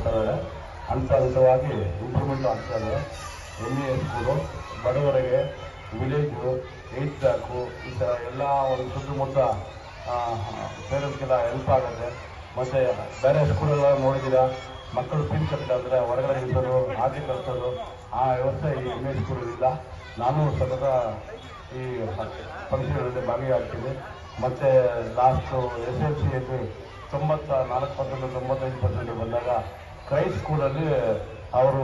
ಮಾಡ್ತಾ ಇದ್ದಾರೆ. ಹಂತ ಹಂತವಾಗಿ ಇಂಪ್ರೂವ್ಮೆಂಟ್ ಆಗ್ತಾ ಇದೆ. MES ಸ್ಕೂಲು ಬಡವರಿಗೆ, ವಿಲೇಜು, 8th ಬ್ಲಾಕು ಈ ಥರ ಎಲ್ಲ ಒಂದು ಸುತ್ತಮುತ್ತ ಪೇರೆಂಟ್ಸ್ಗೆಲ್ಲ ಹೆಲ್ಪ್ ಆಗುತ್ತೆ. ಮತ್ತು ಬೇರೆ ಸ್ಕೂಲೆಲ್ಲ ನೋಡಿದ್ದೀರಾ, ಮಕ್ಕಳು ಫೀಸ್ ಕಟ್ಟಿದ್ರೆ ಹೊರಗಡೆ ನಿಲ್ಸೋದು, ಆಚೆ ಕಳಿಸೋದು, ಆ ವ್ಯವಸ್ಥೆ ಈ MES ಸ್ಕೂಲಲ್ಲಿಲ್ಲ. ನಾನು ಸತತ ಈ ಫಂಕ್ಷನ್ಗಳಲ್ಲಿ ಭಾಗಿಯಾಗ್ತೀನಿ. ಮತ್ತು ಲಾಸ್ಟು SSLCಯಲ್ಲಿ 94% ಬಂದಾಗ ಕ್ರೈಸ್ಟ್ ಸ್ಕೂಲಲ್ಲಿ ಅವರು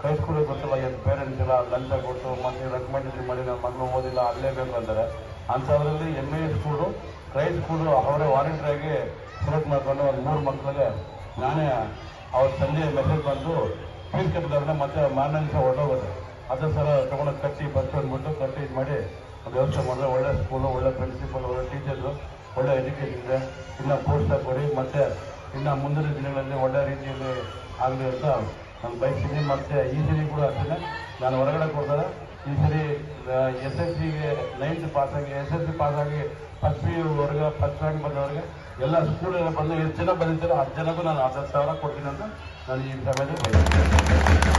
ಕ್ರೈಸ್ಟ್ ಸ್ಕೂಲಿಗೆ ಗೊತ್ತಿಲ್ಲ ಏನು ಪೇರೆಂಟ್ಸ್ ಎಲ್ಲ ಲಂಚ ಕೊಟ್ಟು ಮತ್ತು ರೆಕಮೆಂಡೇಷನ್ ಮಾಡಿ ನನ್ನ ಮಗಳು ಓದಿಲ್ಲ ಅಲ್ಲೇಬೇಕು ಅಂತಾರೆ. ಅಂಥದ್ರಲ್ಲಿ MES ಸ್ಕೂಲು ಕ್ರೈಸ್ಟ್ ಸ್ಕೂಲು ಅವರೇ ವಾಲಂಟ್ರಿಯಾಗಿ ಸೆಲೆಕ್ಟ್ ಮಾಡ್ಕೊಂಡು ಒಂದು 3 ಮಕ್ಕಳಿಗೆ ನಾನೇ ಅವ್ರ ಸಂಜೆ ಮೆಸೇಜ್ ಬಂದು ಫೀಸ್ ಕಟ್ಟಿದ್ರೆ ಮತ್ತೆ ಮಾರನೇ ದಿವಸ ಹೊರಟೋಗುತ್ತೆ. ಅದೇ ಸಲ ತೊಗೊಂಡು ಕಟ್ಟಿ ಬಸ್ ಅಂದ್ಬಿಟ್ಟು ಕಟ್ಟಿ ಇದು ಮಾಡಿ ಒಂದು ವ್ಯವಸ್ಥೆ ಮಾಡಿದ್ರೆ ಒಳ್ಳೆ ಸ್ಕೂಲು, ಒಳ್ಳೆ ಪ್ರಿನ್ಸಿಪಲ್, ಒಳ್ಳೆ ಟೀಚರ್ಸು, ಒಳ್ಳೆ ಎಜುಕೇಷನ್ ಇದೆ. ಇನ್ನು ಪ್ರೋತ್ಸಾಹ ಕೊಡಿ ಮತ್ತು ಇನ್ನು ಮುಂದಿನ ದಿನಗಳಲ್ಲಿ ಒಳ್ಳೆ ರೀತಿಯಲ್ಲಿ ಆಗಲಿ ಅಂತ ನಾನು ಬಯಸ್ತೀನಿ. ಮತ್ತು ಈ ಸರಿ ಕೂಡ ಅಷ್ಟೇ ನಾನು ಹೊರಗಡೆ ಕೊಡ್ತಾರೆ. ಈ ಸರಿ SSLCಗೆ 9th ಪಾಸಾಗಿ SSLC ಪಾಸಾಗಿ ಫಸ್ಟ್ PUವರೆಗೆ ಫಸ್ಟ್ ರ್ಯಾಂಕ್ ಬಂದವರಿಗೆ ಎಲ್ಲ ಸ್ಕೂಲೆಲ್ಲ ಬಂದು ಎಷ್ಟು ಜನ ಬಂದಿರ್ತಾರೆ 10 ಜನಕ್ಕೂ ನಾನು 10,000 ಕೊಡ್ತೀನಿ ಅಂತ ನಾನು ಈ ಸಮಯದಲ್ಲಿ ಬಯಸ್ತೀನಿ.